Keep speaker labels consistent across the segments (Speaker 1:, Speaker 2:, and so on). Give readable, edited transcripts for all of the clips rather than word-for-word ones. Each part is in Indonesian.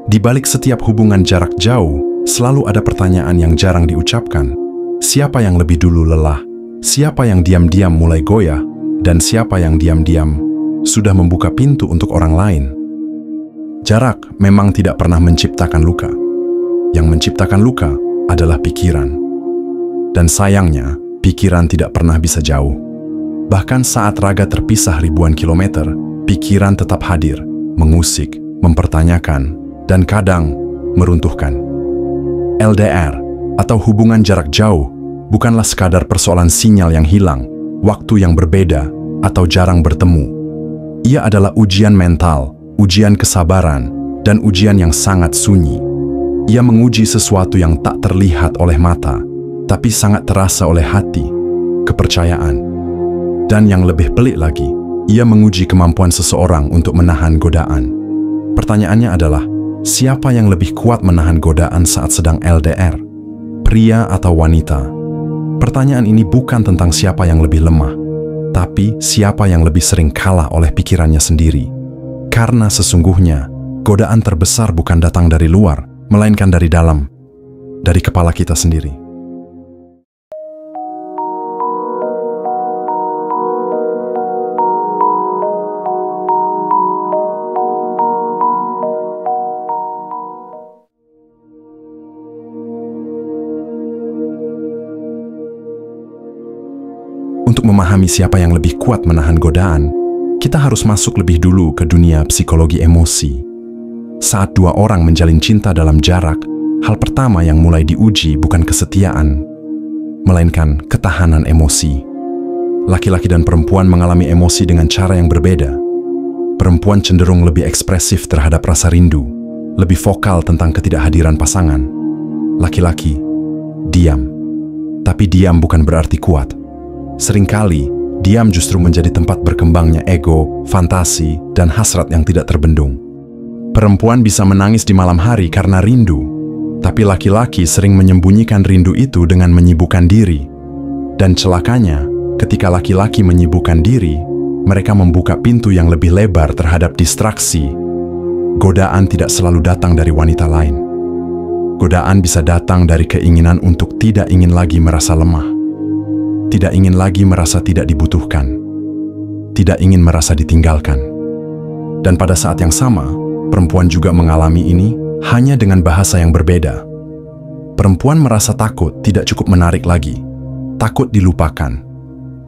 Speaker 1: Di balik setiap hubungan jarak jauh, selalu ada pertanyaan yang jarang diucapkan. Siapa yang lebih dulu lelah? Siapa yang diam-diam mulai goyah? Dan siapa yang diam-diam sudah membuka pintu untuk orang lain? Jarak memang tidak pernah menciptakan luka. Yang menciptakan luka adalah pikiran. Dan sayangnya, pikiran tidak pernah bisa jauh. Bahkan saat raga terpisah ribuan kilometer, pikiran tetap hadir, mengusik, mempertanyakan, dan kadang meruntuhkan. LDR atau hubungan jarak jauh bukanlah sekadar persoalan sinyal yang hilang, waktu yang berbeda, atau jarang bertemu. Ia adalah ujian mental, ujian kesabaran, dan ujian yang sangat sunyi. Ia menguji sesuatu yang tak terlihat oleh mata, tapi sangat terasa oleh hati, kepercayaan. Dan yang lebih pelik lagi, ia menguji kemampuan seseorang untuk menahan godaan. Pertanyaannya adalah, siapa yang lebih kuat menahan godaan saat sedang LDR? Pria atau wanita? Pertanyaan ini bukan tentang siapa yang lebih lemah, tapi siapa yang lebih sering kalah oleh pikirannya sendiri. Karena sesungguhnya, godaan terbesar bukan datang dari luar, melainkan dari dalam, dari kepala kita sendiri. Untuk memahami siapa yang lebih kuat menahan godaan, kita harus masuk lebih dulu ke dunia psikologi emosi. Saat dua orang menjalin cinta dalam jarak, hal pertama yang mulai diuji bukan kesetiaan, melainkan ketahanan emosi. Laki-laki dan perempuan mengalami emosi dengan cara yang berbeda. Perempuan cenderung lebih ekspresif terhadap rasa rindu, lebih vokal tentang ketidakhadiran pasangan. Laki-laki diam, tapi diam bukan berarti kuat. Seringkali, diam justru menjadi tempat berkembangnya ego, fantasi, dan hasrat yang tidak terbendung. Perempuan bisa menangis di malam hari karena rindu, tapi laki-laki sering menyembunyikan rindu itu dengan menyibukkan diri. Dan celakanya, ketika laki-laki menyibukkan diri, mereka membuka pintu yang lebih lebar terhadap distraksi. Godaan tidak selalu datang dari wanita lain. Godaan bisa datang dari keinginan untuk tidak ingin lagi merasa lemah. Tidak ingin lagi merasa tidak dibutuhkan. Tidak ingin merasa ditinggalkan. Dan pada saat yang sama, perempuan juga mengalami ini hanya dengan bahasa yang berbeda. Perempuan merasa takut tidak cukup menarik lagi. Takut dilupakan.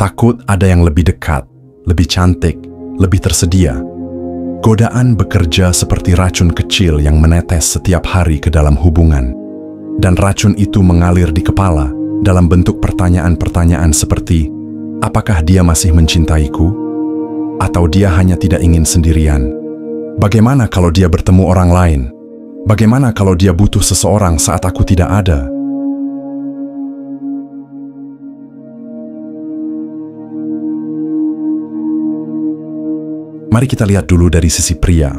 Speaker 1: Takut ada yang lebih dekat, lebih cantik, lebih tersedia. Godaan bekerja seperti racun kecil yang menetes setiap hari ke dalam hubungan. Dan racun itu mengalir di kepala dalam bentuk pertanyaan-pertanyaan seperti, apakah dia masih mencintaiku? Atau dia hanya tidak ingin sendirian? Bagaimana kalau dia bertemu orang lain? Bagaimana kalau dia butuh seseorang saat aku tidak ada? Mari kita lihat dulu dari sisi pria.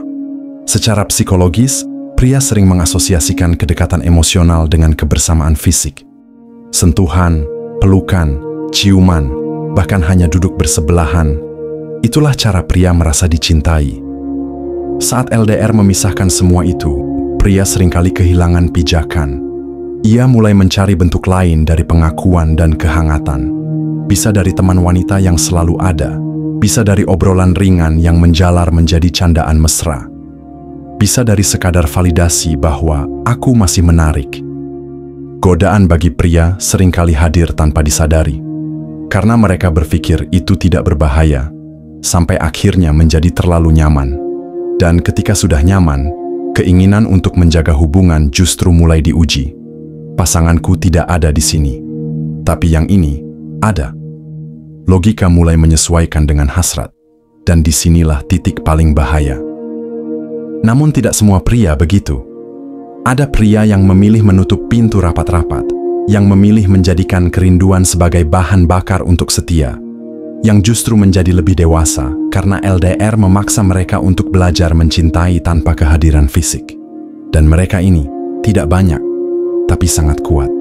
Speaker 1: Secara psikologis, pria sering mengasosiasikan kedekatan emosional dengan kebersamaan fisik. Sentuhan, pelukan, ciuman, bahkan hanya duduk bersebelahan. Itulah cara pria merasa dicintai. Saat LDR memisahkan semua itu, pria seringkali kehilangan pijakan. Ia mulai mencari bentuk lain dari pengakuan dan kehangatan. Bisa dari teman wanita yang selalu ada. Bisa dari obrolan ringan yang menjalar menjadi candaan mesra. Bisa dari sekadar validasi bahwa aku masih menarik. Godaan bagi pria seringkali hadir tanpa disadari. Karena mereka berpikir itu tidak berbahaya, sampai akhirnya menjadi terlalu nyaman. Dan ketika sudah nyaman, keinginan untuk menjaga hubungan justru mulai diuji. Pasanganku tidak ada di sini, tapi yang ini ada. Logika mulai menyesuaikan dengan hasrat, dan disinilah titik paling bahaya. Namun tidak semua pria begitu. Ada pria yang memilih menutup pintu rapat-rapat, yang memilih menjadikan kerinduan sebagai bahan bakar untuk setia, yang justru menjadi lebih dewasa karena LDR memaksa mereka untuk belajar mencintai tanpa kehadiran fisik. Dan mereka ini tidak banyak, tapi sangat kuat.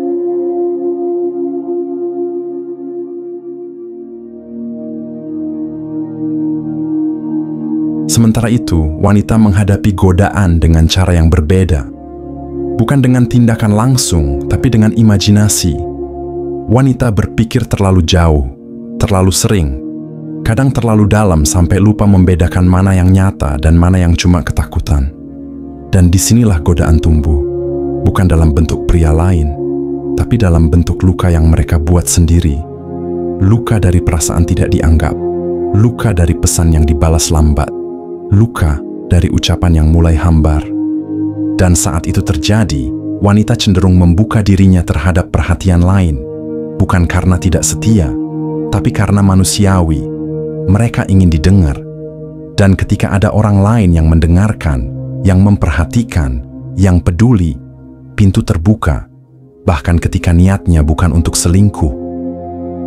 Speaker 1: Sementara itu, wanita menghadapi godaan dengan cara yang berbeda. Bukan dengan tindakan langsung, tapi dengan imajinasi. Wanita berpikir terlalu jauh, terlalu sering, kadang terlalu dalam sampai lupa membedakan mana yang nyata dan mana yang cuma ketakutan. Dan disinilah godaan tumbuh, bukan dalam bentuk pria lain, tapi dalam bentuk luka yang mereka buat sendiri. Luka dari perasaan tidak dianggap, luka dari pesan yang dibalas lambat, luka dari ucapan yang mulai hambar. Dan saat itu terjadi, wanita cenderung membuka dirinya terhadap perhatian lain, bukan karena tidak setia, tapi karena manusiawi. Mereka ingin didengar. Dan ketika ada orang lain yang mendengarkan, yang memperhatikan, yang peduli, pintu terbuka, bahkan ketika niatnya bukan untuk selingkuh.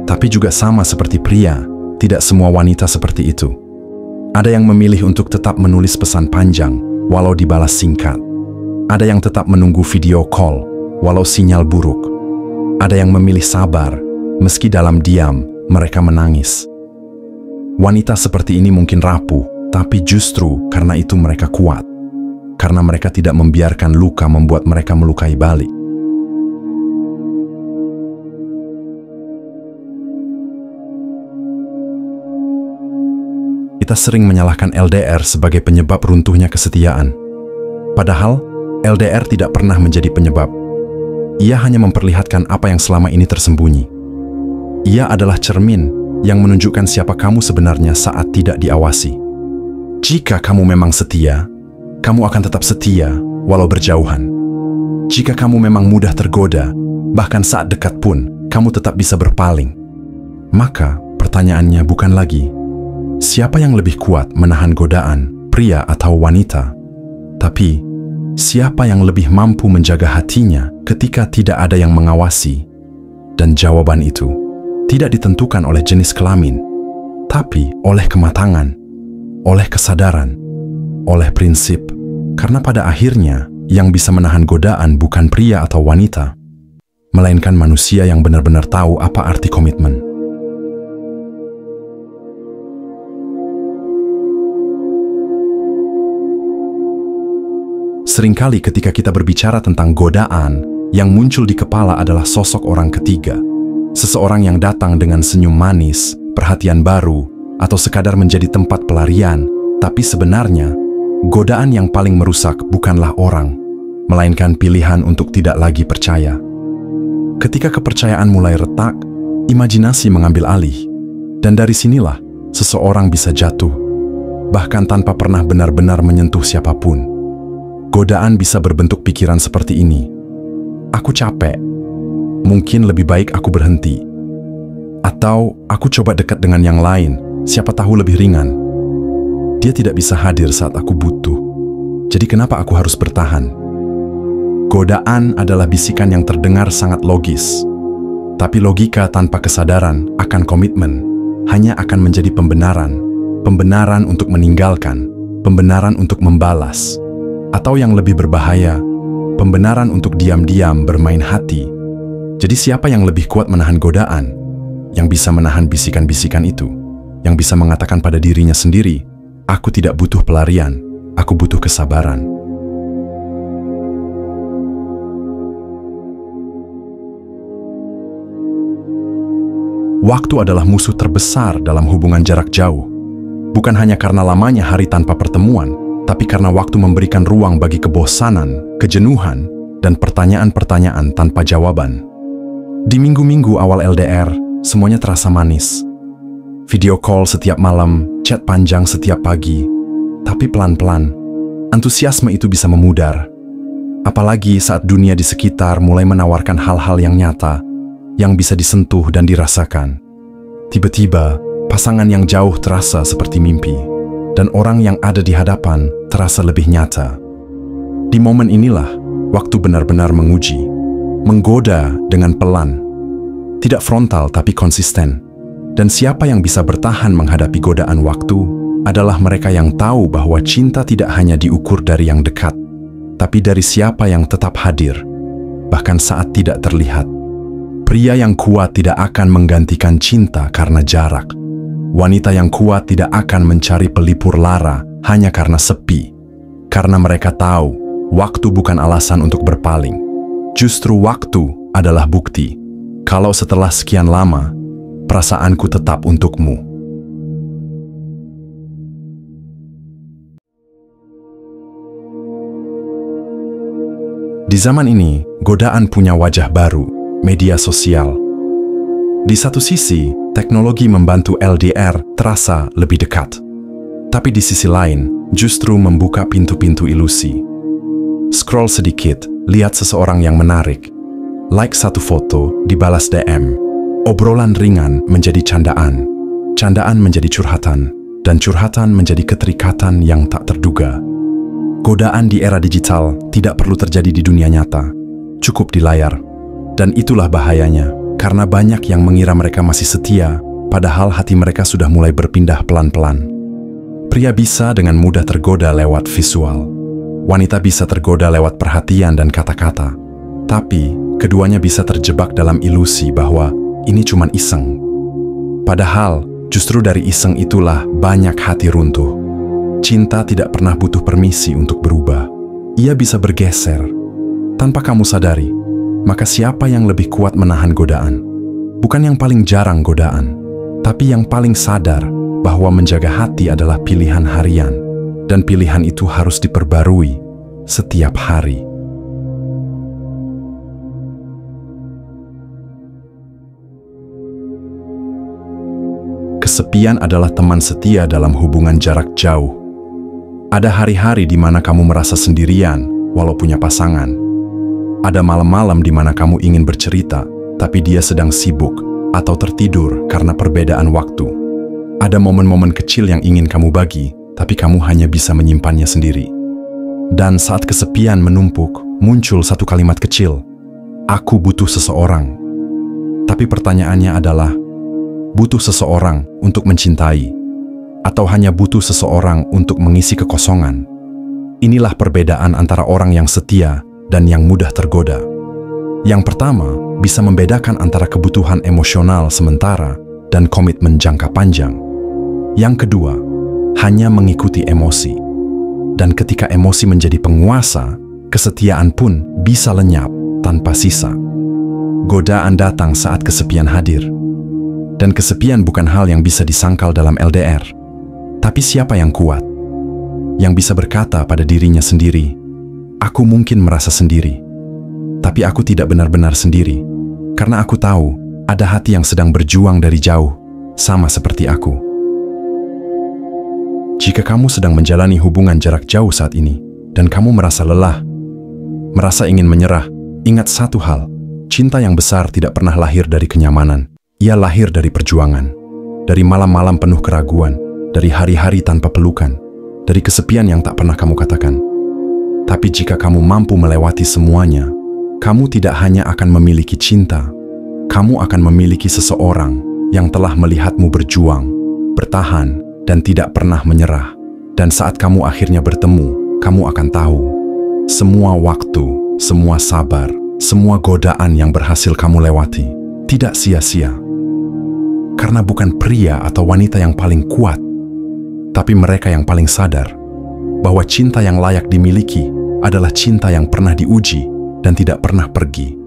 Speaker 1: Tapi juga sama seperti pria, tidak semua wanita seperti itu. Ada yang memilih untuk tetap menulis pesan panjang, walau dibalas singkat. Ada yang tetap menunggu video call, walau sinyal buruk. Ada yang memilih sabar, meski dalam diam mereka menangis. Wanita seperti ini mungkin rapuh, tapi justru karena itu mereka kuat. Karena mereka tidak membiarkan luka membuat mereka melukai balik. Kita sering menyalahkan LDR sebagai penyebab runtuhnya kesetiaan. Padahal, LDR tidak pernah menjadi penyebab. Ia hanya memperlihatkan apa yang selama ini tersembunyi. Ia adalah cermin yang menunjukkan siapa kamu sebenarnya saat tidak diawasi. Jika kamu memang setia, kamu akan tetap setia walau berjauhan. Jika kamu memang mudah tergoda, bahkan saat dekat pun, kamu tetap bisa berpaling. Maka, pertanyaannya bukan lagi, siapa yang lebih kuat menahan godaan, pria atau wanita? Tapi, siapa yang lebih mampu menjaga hatinya ketika tidak ada yang mengawasi? Dan jawaban itu tidak ditentukan oleh jenis kelamin, tapi oleh kematangan, oleh kesadaran, oleh prinsip. Karena pada akhirnya, yang bisa menahan godaan bukan pria atau wanita, melainkan manusia yang benar-benar tahu apa arti komitmen. Seringkali ketika kita berbicara tentang godaan, yang muncul di kepala adalah sosok orang ketiga. Seseorang yang datang dengan senyum manis, perhatian baru, atau sekadar menjadi tempat pelarian. Tapi sebenarnya, godaan yang paling merusak bukanlah orang, melainkan pilihan untuk tidak lagi percaya. Ketika kepercayaan mulai retak, imajinasi mengambil alih. Dan dari sinilah, seseorang bisa jatuh, bahkan tanpa pernah benar-benar menyentuh siapapun. Godaan bisa berbentuk pikiran seperti ini. Aku capek. Mungkin lebih baik aku berhenti. Atau aku coba dekat dengan yang lain, siapa tahu lebih ringan. Dia tidak bisa hadir saat aku butuh. Jadi kenapa aku harus bertahan? Godaan adalah bisikan yang terdengar sangat logis. Tapi logika tanpa kesadaran akan komitmen hanya akan menjadi pembenaran. Pembenaran untuk meninggalkan, pembenaran untuk membalas. Atau yang lebih berbahaya, pembenaran untuk diam-diam bermain hati. Jadi siapa yang lebih kuat menahan godaan? Yang bisa menahan bisikan-bisikan itu? Yang bisa mengatakan pada dirinya sendiri, aku tidak butuh pelarian, aku butuh kesabaran. Waktu adalah musuh terbesar dalam hubungan jarak jauh. Bukan hanya karena lamanya hari tanpa pertemuan, tapi karena waktu memberikan ruang bagi kebosanan, kejenuhan, dan pertanyaan-pertanyaan tanpa jawaban. Di minggu-minggu awal LDR, semuanya terasa manis. Video call setiap malam, chat panjang setiap pagi. Tapi pelan-pelan, antusiasme itu bisa memudar. Apalagi saat dunia di sekitar mulai menawarkan hal-hal yang nyata, yang bisa disentuh dan dirasakan. Tiba-tiba, pasangan yang jauh terasa seperti mimpi. Dan orang yang ada di hadapan terasa lebih nyata. Di momen inilah, waktu benar-benar menguji, menggoda dengan pelan, tidak frontal tapi konsisten. Dan siapa yang bisa bertahan menghadapi godaan waktu adalah mereka yang tahu bahwa cinta tidak hanya diukur dari yang dekat, tapi dari siapa yang tetap hadir, bahkan saat tidak terlihat. Pria yang kuat tidak akan menggantikan cinta karena jarak. Wanita yang kuat tidak akan mencari pelipur lara hanya karena sepi. Karena mereka tahu, waktu bukan alasan untuk berpaling. Justru waktu adalah bukti. Kalau setelah sekian lama, perasaanku tetap untukmu. Di zaman ini, godaan punya wajah baru, media sosial. Di satu sisi, teknologi membantu LDR terasa lebih dekat. Tapi di sisi lain, justru membuka pintu-pintu ilusi. Scroll sedikit, lihat seseorang yang menarik. Like satu foto, dibalas DM. Obrolan ringan menjadi candaan. Candaan menjadi curhatan. Dan curhatan menjadi keterikatan yang tak terduga. Godaan di era digital tidak perlu terjadi di dunia nyata. Cukup di layar. Dan itulah bahayanya, karena banyak yang mengira mereka masih setia, padahal hati mereka sudah mulai berpindah pelan-pelan. Pria bisa dengan mudah tergoda lewat visual. Wanita bisa tergoda lewat perhatian dan kata-kata. Tapi, keduanya bisa terjebak dalam ilusi bahwa ini cuman iseng. Padahal, justru dari iseng itulah banyak hati runtuh. Cinta tidak pernah butuh permisi untuk berubah. Ia bisa bergeser. Tanpa kamu sadari, maka siapa yang lebih kuat menahan godaan? Bukan yang paling jarang godaan, tapi yang paling sadar bahwa menjaga hati adalah pilihan harian, dan pilihan itu harus diperbarui setiap hari. Kesepian adalah teman setia dalam hubungan jarak jauh. Ada hari-hari di mana kamu merasa sendirian, walau punya pasangan. Ada malam-malam di mana kamu ingin bercerita, tapi dia sedang sibuk atau tertidur karena perbedaan waktu. Ada momen-momen kecil yang ingin kamu bagi, tapi kamu hanya bisa menyimpannya sendiri. Dan saat kesepian menumpuk, muncul satu kalimat kecil, "Aku butuh seseorang." Tapi pertanyaannya adalah, butuh seseorang untuk mencintai, atau hanya butuh seseorang untuk mengisi kekosongan? Inilah perbedaan antara orang yang setia dan yang mudah tergoda. Yang pertama, bisa membedakan antara kebutuhan emosional sementara dan komitmen jangka panjang. Yang kedua, hanya mengikuti emosi. Dan ketika emosi menjadi penguasa, kesetiaan pun bisa lenyap tanpa sisa. Godaan datang saat kesepian hadir. Dan kesepian bukan hal yang bisa disangkal dalam LDR. Tapi siapa yang kuat? Yang bisa berkata pada dirinya sendiri, "Aku mungkin merasa sendiri, tapi aku tidak benar-benar sendiri. Karena aku tahu ada hati yang sedang berjuang dari jauh, sama seperti aku." Jika kamu sedang menjalani hubungan jarak jauh saat ini, dan kamu merasa lelah, merasa ingin menyerah, ingat satu hal, cinta yang besar tidak pernah lahir dari kenyamanan. Ia lahir dari perjuangan, dari malam-malam penuh keraguan, dari hari-hari tanpa pelukan, dari kesepian yang tak pernah kamu katakan. Tapi jika kamu mampu melewati semuanya, kamu tidak hanya akan memiliki cinta, kamu akan memiliki seseorang yang telah melihatmu berjuang, bertahan, dan tidak pernah menyerah. Dan saat kamu akhirnya bertemu, kamu akan tahu, semua waktu, semua sabar, semua godaan yang berhasil kamu lewati, tidak sia-sia. Karena bukan pria atau wanita yang paling kuat, tapi mereka yang paling sadar bahwa cinta yang layak dimiliki adalah cinta yang pernah diuji dan tidak pernah pergi.